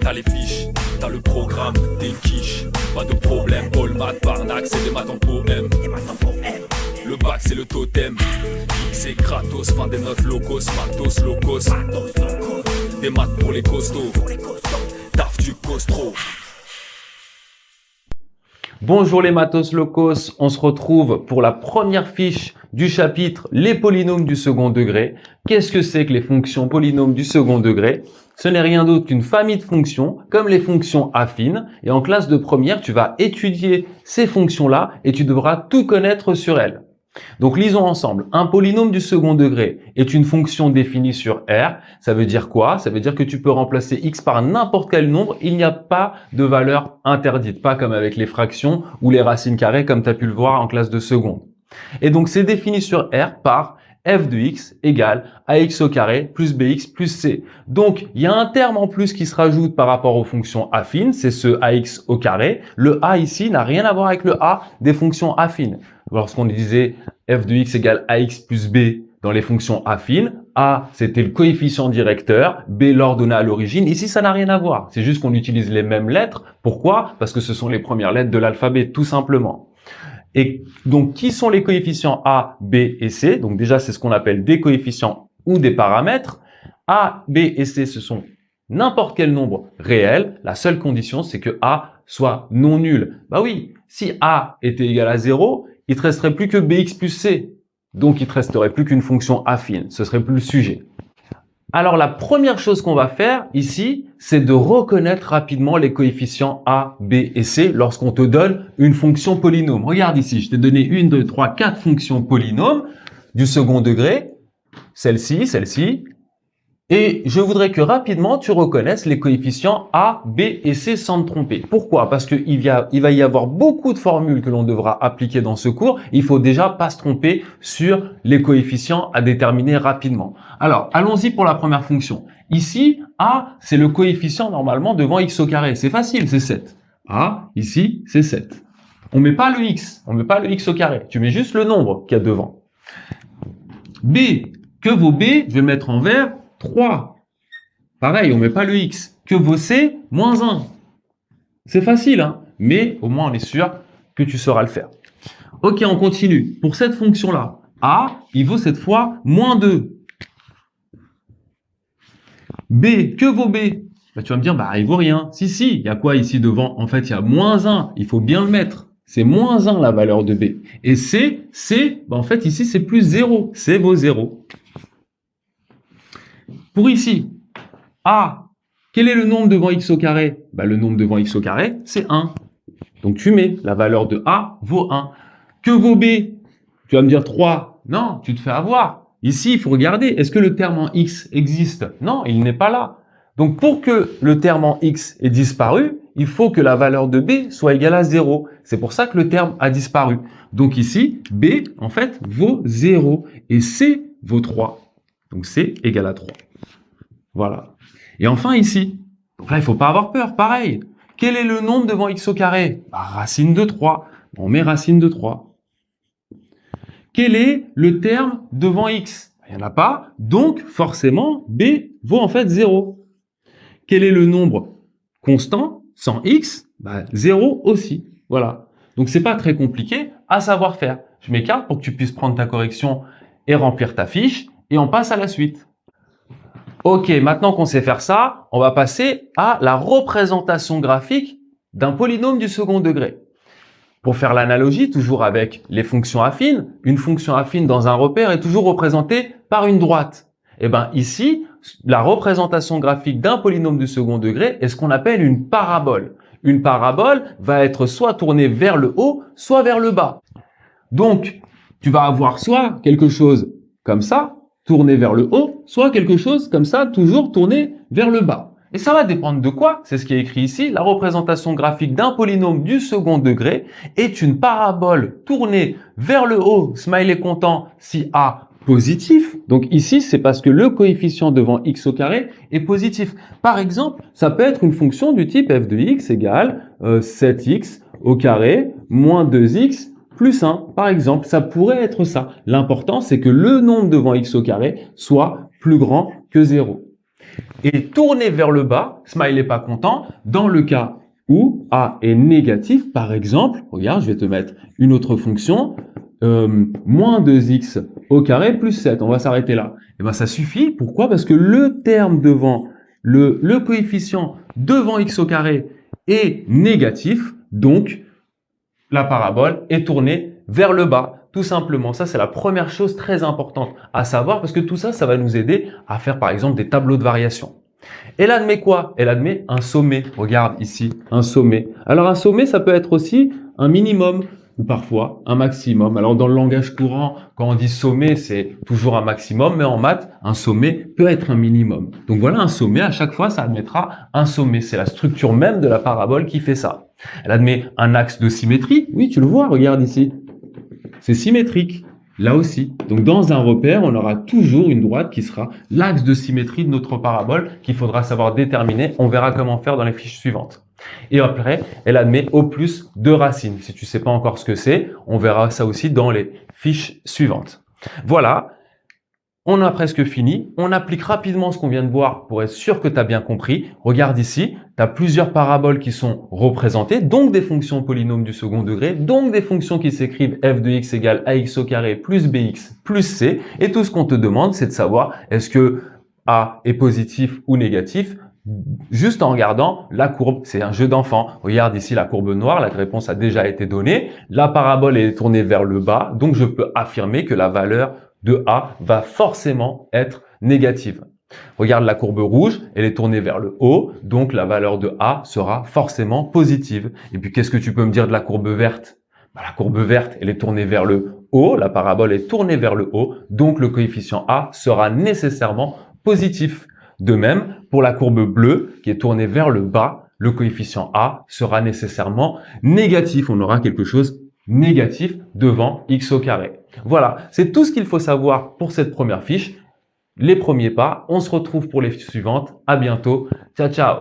T'as les fiches, t'as le programme, t'es une quiche. Pas de problème, Paul, maths, Barnac, c'est des maths en poème. Le bac c'est le totem, X et gratos, fin des notes locos, matos, locos. Des maths pour les costauds, taf du costro. Bonjour les matos locos, on se retrouve pour la première fiche du chapitre les polynômes du second degré. Qu'est-ce que c'est que les fonctions polynômes du second degré? Ce n'est rien d'autre qu'une famille de fonctions comme les fonctions affines, et en classe de première tu vas étudier ces fonctions-là et tu devras tout connaître sur elles. Donc lisons ensemble. Un polynôme du second degré est une fonction définie sur R. Ça veut dire quoi? Ça veut dire que tu peux remplacer x par n'importe quel nombre. Il n'y a pas de valeur interdite, pas comme avec les fractions ou les racines carrées comme tu as pu le voir en classe de seconde. Et donc c'est défini sur R par f de x égale ax au carré plus bx plus c. Donc il y a un terme en plus qui se rajoute par rapport aux fonctions affines, c'est ce ax au carré. Le a ici n'a rien à voir avec le a des fonctions affines. Lorsqu'on disait f de x égale ax plus b dans les fonctions affines, a c'était le coefficient directeur, b l'ordonnée à l'origine. Ici ça n'a rien à voir, c'est juste qu'on utilise les mêmes lettres. Pourquoi? Parce que ce sont les premières lettres de l'alphabet tout simplement. Et donc, qui sont les coefficients A, B et C? Donc déjà, c'est ce qu'on appelle des coefficients ou des paramètres. A, B et C, ce sont n'importe quel nombre réel. La seule condition, c'est que A soit non nul. Bah oui, si A était égal à 0, il te resterait plus que Bx plus C. Donc, il te resterait plus qu'une fonction affine. Ce serait plus le sujet. Alors, la première chose qu'on va faire ici, c'est de reconnaître rapidement les coefficients A, B et C lorsqu'on te donne une fonction polynôme. Regarde ici, je t'ai donné 1, 2, 3, 4 fonctions polynômes du second degré. Celle-ci, celle-ci. Et je voudrais que rapidement, tu reconnaisses les coefficients A, B et C sans te tromper. Pourquoi? Parce qu'il va y avoir beaucoup de formules que l'on devra appliquer dans ce cours. Il faut déjà pas se tromper sur les coefficients à déterminer rapidement. Alors, allons-y pour la première fonction. Ici, A, c'est le coefficient normalement devant x au carré. C'est facile, c'est 7. A, ici, c'est 7. On met pas le x, on met pas le x au carré. Tu mets juste le nombre qu'il y a devant. B, que vaut B? Je vais le mettre en vert. 3. Pareil, on met pas le x. Que vaut C? Moins 1. C'est facile, hein, mais au moins on est sûr que tu sauras le faire. Ok, on continue. Pour cette fonction-là, A, il vaut cette fois moins 2. B, que vaut B? Bah, tu vas me dire, bah, il vaut rien. Si, il y a quoi ici devant? En fait, il y a moins 1. Il faut bien le mettre. C'est moins 1 la valeur de B. Et C, bah, en fait, ici, c'est plus 0. C vaut 0. Pour ici, A, quel est le nombre devant x au carré? Bah, le nombre devant x au carré, c'est 1. Donc, tu mets la valeur de A vaut 1. Que vaut B? Tu vas me dire 3. Non, tu te fais avoir. Ici, il faut regarder. Est-ce que le terme en x existe? Non, il n'est pas là. Donc, pour que le terme en x ait disparu, il faut que la valeur de B soit égale à 0. C'est pour ça que le terme a disparu. Donc ici, B, en fait, vaut 0. Et C vaut 3. Donc, C égale à 3. Voilà. Et enfin ici, donc là, il ne faut pas avoir peur, pareil. Quel est le nombre devant x au carré? Bah, racine de 3. On met racine de 3. Quel est le terme devant x? Il n'y en a pas, donc forcément, B vaut en fait 0. Quel est le nombre constant sans x? Bah, 0 aussi. Voilà. Donc, c'est pas très compliqué à savoir faire. Je m'écarte pour que tu puisses prendre ta correction et remplir ta fiche, et on passe à la suite. Ok, maintenant qu'on sait faire ça, on va passer à la représentation graphique d'un polynôme du second degré. Pour faire l'analogie, toujours avec les fonctions affines, une fonction affine dans un repère est toujours représentée par une droite. Et bien ici, la représentation graphique d'un polynôme du second degré est ce qu'on appelle une parabole. Une parabole va être soit tournée vers le haut, soit vers le bas. Donc, tu vas avoir soit quelque chose comme ça, tourné vers le haut, soit quelque chose comme ça, toujours tourné vers le bas. Et ça va dépendre de quoi? C'est ce qui est écrit ici. La représentation graphique d'un polynôme du second degré est une parabole tournée vers le haut, smiley content, si A positif. Donc ici, c'est parce que le coefficient devant x au carré est positif. Par exemple, ça peut être une fonction du type f de x égale 7x au carré moins 2x plus 1, par exemple, ça pourrait être ça. L'important, c'est que le nombre devant x au carré soit plus grand que 0. Et tourner vers le bas, smiley pas content, dans le cas où A est négatif, par exemple, regarde, je vais te mettre une autre fonction, moins 2x au carré plus 7, on va s'arrêter là. Et bien ça suffit, pourquoi? Parce que le terme devant, le coefficient devant x au carré est négatif, donc la parabole est tournée vers le bas, tout simplement. Ça, c'est la première chose très importante à savoir parce que tout ça, ça va nous aider à faire par exemple des tableaux de variation. Elle admet quoi? Elle admet un sommet. Regarde ici, un sommet. Alors un sommet, ça peut être aussi un minimum ou parfois un maximum. Alors dans le langage courant, quand on dit sommet, c'est toujours un maximum, mais en maths, un sommet peut être un minimum. Donc voilà, un sommet, à chaque fois, ça admettra un sommet. C'est la structure même de la parabole qui fait ça. Elle admet un axe de symétrie. Oui, tu le vois, regarde ici. C'est symétrique, là aussi. Donc dans un repère, on aura toujours une droite qui sera l'axe de symétrie de notre parabole qu'il faudra savoir déterminer. On verra comment faire dans les fiches suivantes. Et après, elle admet au plus deux racines. Si tu ne sais pas encore ce que c'est, on verra ça aussi dans les fiches suivantes. Voilà, on a presque fini. On applique rapidement ce qu'on vient de voir pour être sûr que tu as bien compris. Regarde ici, tu as plusieurs paraboles qui sont représentées, donc des fonctions polynômes du second degré, donc des fonctions qui s'écrivent f de x égale ax au carré plus bx plus c. Et tout ce qu'on te demande, c'est de savoir est-ce que a est positif ou négatif, juste en regardant la courbe. C'est un jeu d'enfant. Regarde ici la courbe noire, la réponse a déjà été donnée. La parabole est tournée vers le bas, donc je peux affirmer que la valeur de A va forcément être négative. Regarde la courbe rouge, elle est tournée vers le haut, donc la valeur de A sera forcément positive. Et puis qu'est-ce que tu peux me dire de la courbe verte? La courbe verte, elle est tournée vers le haut, la parabole est tournée vers le haut, donc le coefficient A sera nécessairement positif. De même, pour la courbe bleue qui est tournée vers le bas, le coefficient A sera nécessairement négatif. On aura quelque chose négatif devant x au carré. Voilà, c'est tout ce qu'il faut savoir pour cette première fiche. Les premiers pas, on se retrouve pour les fiches suivantes. À bientôt. Ciao, ciao.